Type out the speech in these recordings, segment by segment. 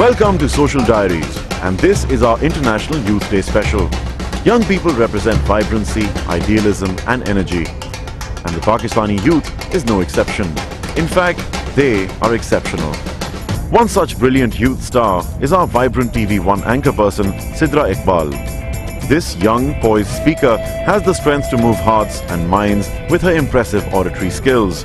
Welcome to Social Diaries, and this is our International Youth Day special. Young people represent vibrancy, idealism and energy. And the Pakistani youth is no exception. In fact, they are exceptional. One such brilliant youth star is our vibrant TV1 anchor person, Sidra Iqbal. This young, poised speaker has the strength to move hearts and minds with her impressive auditory skills.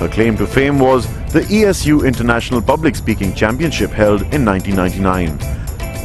Her claim to fame was the ESU International Public Speaking Championship held in 1999.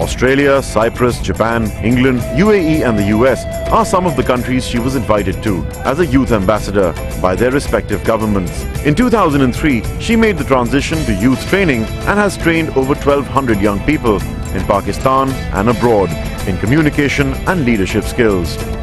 Australia, Cyprus, Japan, England, UAE and the US are some of the countries she was invited to as a youth ambassador by their respective governments. In 2003, she made the transition to youth training and has trained over 1,200 young people in Pakistan and abroad in communication and leadership skills.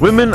Women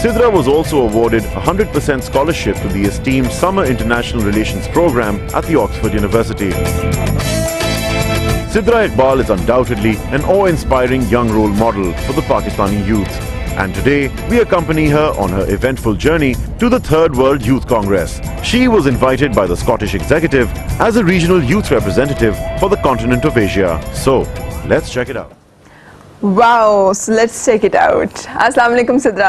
Sidra was also awarded a 100% scholarship to the esteemed Summer International Relations Program at the Oxford University. Sidra Iqbal is undoubtedly an awe-inspiring young role model for the Pakistani youth. And today, we accompany her on her eventful journey to the Third World Youth Congress. She was invited by the Scottish Executive as a regional youth representative for the continent of Asia. So, let's check it out. Wow, so let's check it out. Assalamu alaikum Sidra.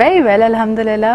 Very well, alhamdulillah.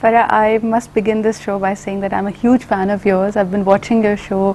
Farah, I must begin this show by saying that I'm a huge fan of yours. I've been watching your show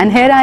And here I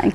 And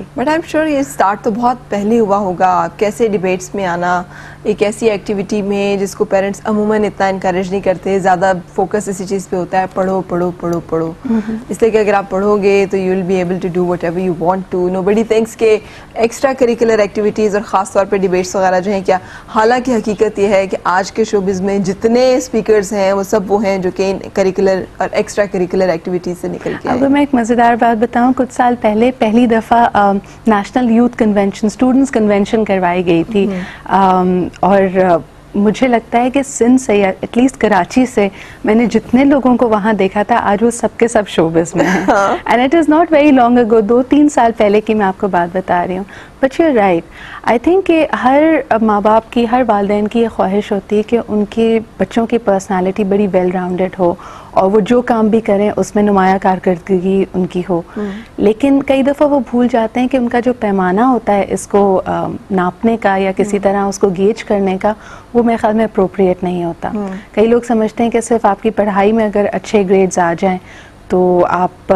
but I am sure یہ start تو بہت پہلے ہوا ہوگا. کیسے debates میں آنا, ایک ایسی ایکٹیویٹی میں جس کو پیرنٹس عموماً اتنا انکریج نہیں کرتے, زیادہ فوکس اسی چیز پہ ہوتا ہے پڑھو پڑھو پڑھو پڑھو, اس لیے کہ اگر آپ پڑھو گے تو you will be able to do whatever you want to. Nobody thanks کہ ایکسٹرا کریکولر ایکٹیویٹیز اور خاص طور پہ ڈبیٹس وغیرہ جو ہیں کیا. حالانکہ حقیقت یہ ہے کہ آج کے شوبز میں جتنے اسپیکرز ہیں وہ سب وہ ہیں جو کہ کریکولر اور ایکسٹرا کریکولر ایکٹیویٹیز سے نکل کے. اگر میں ایک مزیدار بات بتاؤں, کچھ سال پہلے پہلی دفعہ national youth convention, students convention کروائی گئی تھی, اور مجھے لگتا ہے کہ سندھ سے یا ایٹ لیسٹ کراچی سے میں نے جتنے لوگوں کو وہاں دیکھا تھا آج وہ سب کے سب شوبز میں ہیں. And it is not very long اگو, 2-3 سال پہلے کی میں آپ کو بات بتا رہی ہوں. But you right, I think کہ ہر ماں باپ کی, ہر والدین کی یہ خواہش ہوتی ہے کہ ان کے بچوں کی پرسنالٹی بڑی ویل راؤنڈڈ ہو اور وہ جو کام بھی کریں اس میں نمایاں کارکردگی ان کی ہو. لیکن کئی دفعہ وہ بھول جاتے ہیں کہ ان کا جو پیمانہ ہوتا ہے اس کو ناپنے کا یا کسی طرح اس کو گیج کرنے کا, وہ میرے خیال میں اپروپریٹ نہیں ہوتا. کئی لوگ سمجھتے ہیں کہ صرف آپ کی پڑھائی میں اگر اچھے گریڈز آ جائیں تو آپ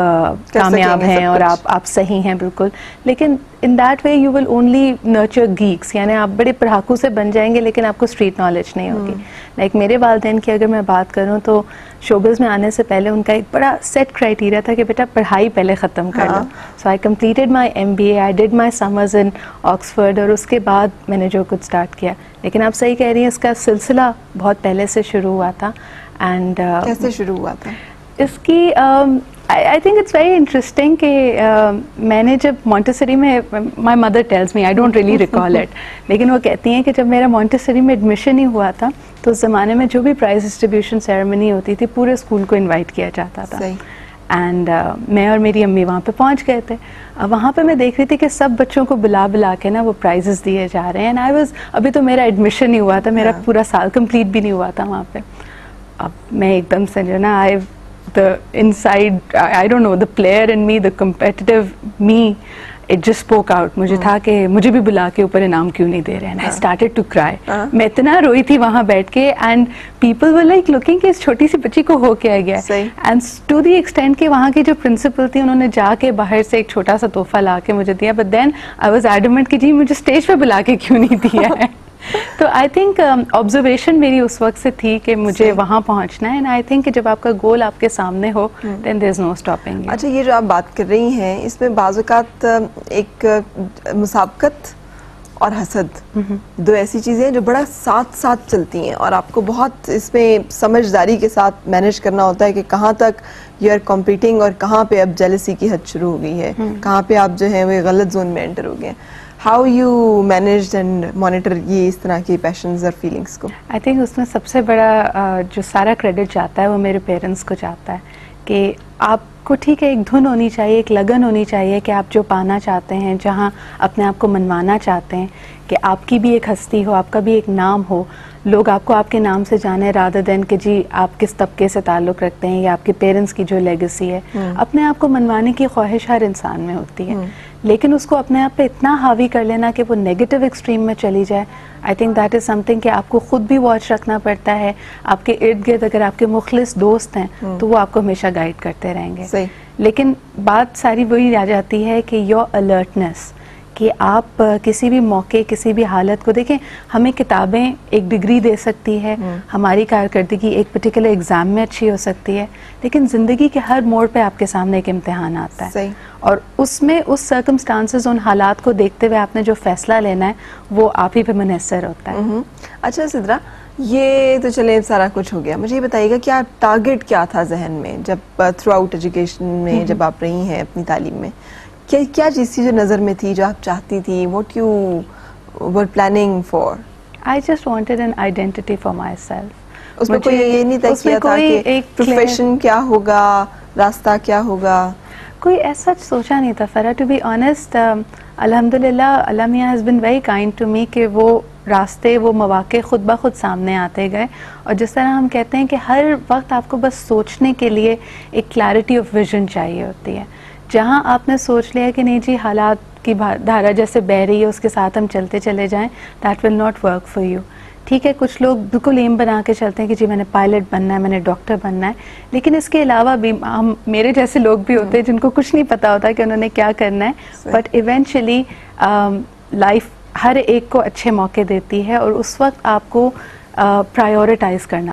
کامیاب ہیں اور آپ صحیح ہیں بالکل, لیکن in that way you will only nurture geeks, یعنی آپ بڑے پڑھاکو سے بن جائیں گے لیکن آپ کو اسٹریٹ نالج نہیں ہوگی. لائک میرے والدین کی اگر میں بات کروں تو شوبز میں آنے سے پہلے ان کا ایک بڑا سیٹ کرائٹیریا تھا کہ بیٹا پڑھائی پہلے ختم کر لو. So I completed my MBA, I did my summers in Oxford, اور اس کے بعد میں نے جو کچھ اسٹارٹ کیا. لیکن آپ صحیح کہہ رہی ہیں, اس کا سلسلہ بہت پہلے سے شروع ہوا تھا. اینڈ کیسے شروع ہوا تھا اس کی؟ I think it's very interesting کہ میں نے جب مونٹیسری میں, my mother tells me, I don't really recall it, لیکن وہ کہتی ہیں کہ جب میرا مونٹیسری میں ایڈمیشن ہی ہوا تھا تو اس زمانے میں جو بھی پرائز ڈسٹریبیوشن سیریمنی ہوتی تھی پورے اسکول کو انوائٹ کیا جاتا تھا. اینڈ میں اور میری امی وہاں پہ پہنچ گئے تھے. وہاں پہ میں دیکھ رہی تھی کہ سب بچوں کو بلا کے نا وہ پرائزز دیے جا رہے ہیں. اینڈ آئی واز, ابھی تو میرا ایڈمیشن ہی ہوا تھا, میرا پورا سال کمپلیٹ بھی نہیں ہوا تھا وہاں پہ. اب میں ایک دم سے جو نا, the inside, I don't know, the player in me, the competitive me, it just spoke out. مجھے تھا کہ مجھے بھی بلا کے اوپر انعام کیوں نہیں دے رہے ہیں. I started to cry. میں اتنا روئی تھی وہاں بیٹھ کے, and people were like looking کہ اس چھوٹی سی بچی کو ہو کیا گیا. And to the extent کہ وہاں کی جو پرنسپل تھی انہوں نے جا کے باہر سے ایک چھوٹا سا تحفہ لا کے مجھے دیا, but then I was adamant کہ جی مجھے اسٹیج پہ بلا کے کیوں نہیں دیا ہے. تو آئی تھنک آبزرویشن میری اس وقت سے تھی کہ مجھے وہاں پہنچنا ہے. اینڈ آئی تھنک کہ جب آپ کا گول آپ کے سامنے ہو دین دیر از نو اسٹاپنگ. اچھا, یہ جو آپ بات کر رہی ہیں اس میں بعض اوقات ایک مسابقت اور حسد, دو ایسی چیزیں جو بڑا ساتھ ساتھ چلتی ہیں, اور آپ کو بہت اس میں سمجھداری کے ساتھ مینیج کرنا ہوتا ہے کہ کہاں تک یو آر کمپیٹنگ اور کہاں پہ اب جیلسی کی حد شروع ہو گئی ہے, کہاں پہ آپ جو ہیں وہ غلط زون میں انٹر ہو گئے. How you managed and monitor یہ اس طرح کی پیشنز اور فیلنگس کو؟ آئی تھنک اس میں سب سے بڑا جو سارا کریڈٹ جاتا ہے وہ میرے پیرنٹس کو جاتا ہے. کہ آپ کو ٹھیک ہے ایک دھن ہونی چاہیے, ایک لگن ہونی چاہیے کہ آپ جو پانا چاہتے ہیں, جہاں اپنے آپ کو منوانا چاہتے ہیں, کہ آپ کی بھی ایک ہستی ہو, آپ کا بھی ایک نام ہو, لوگ آپ کو آپ کے نام سے جانے رادر دین کہ جی آپ کس طبقے سے تعلق رکھتے ہیں یا آپ کے پیرنٹس کی جو لیگیسی ہے. اپنے آپ کو منوانے کی خواہش ہر انسان میں ہوتی ہے, لیکن اس کو اپنے آپ پہ اتنا حاوی کر لینا کہ وہ نیگیٹو ایکسٹریم میں چلی جائے, I think that is some thing کہ آپ کو خود بھی واچ رکھنا پڑتا ہے. آپ کے ارد گرد اگر آپ کے مخلص دوست ہیں تو وہ آپ کو ہمیشہ گائیڈ کرتے رہیں گے. لیکن بات ساری وہی آ جاتی ہے کہ یور الرٹنس, کہ آپ کسی بھی موقع کسی بھی حالت کو دیکھیں. ہمیں کتابیں ایک ڈگری دے سکتی ہے, ہماری کارکردگی ایک پرٹیکولر ایگزام میں اچھی ہو سکتی ہے, لیکن زندگی کے ہر موڑ پہ آپ کے سامنے ایک امتحان آتا ہے, اور اس میں اس سرکمسٹانسز, ان حالات کو دیکھتے ہوئے آپ نے جو فیصلہ لینا ہے وہ آپ ہی پہ منحصر ہوتا ہے. اچھا سدرا, یہ تو چلے سارا کچھ ہو گیا, مجھے یہ بتائیے گا کیا ٹارگٹ کیا تھا ذہن میں جب تھرو آؤٹ ایجوکیشن میں جب آپ رہی ہیں اپنی تعلیم میں, کیا چیز تھی جو نظر میں تھی, جو آپ چاہتی تھی, what you were planning for? I just wanted an identity for myself. اس میں کوئی یہ نہیں طے کیا تھا کہ پروفیشن کیا ہوگا, راستہ کیا ہوگا؟ کوئی ایسا سوچا نہیں تھا فرح, ٹو بی آنیسٹ. الحمدللہ اللہ میاں has been very kind to me کہ وہ راستے, وہ مواقع خود بخود سامنے آتے گئے. اور جس طرح ہم کہتے ہیں کہ ہر وقت آپ کو بس سوچنے کے لیے ایک کلیئرٹی آف ویژن چاہیے ہوتی ہے. جہاں آپ نے سوچ لیا کہ نہیں جی حالات کی دھارا جیسے بہہ رہی ہے اس کے ساتھ ہم چلتے چلے جائیں, that will not work for you. ٹھیک ہے کچھ لوگ بالکل ایم بنا کے چلتے ہیں کہ جی میں نے پائلٹ بننا ہے، میں نے ڈاکٹر بننا ہے، لیکن اس کے علاوہ بھی ہم میرے جیسے لوگ بھی ہوتے ہیں جن کو کچھ نہیں پتا ہوتا کہ انہوں نے کیا کرنا ہے، بٹ ایونچولی لائف ہر ایک کو اچھے موقع دیتی ہے اور اس وقت آپ کو پرائیورٹائز کرنا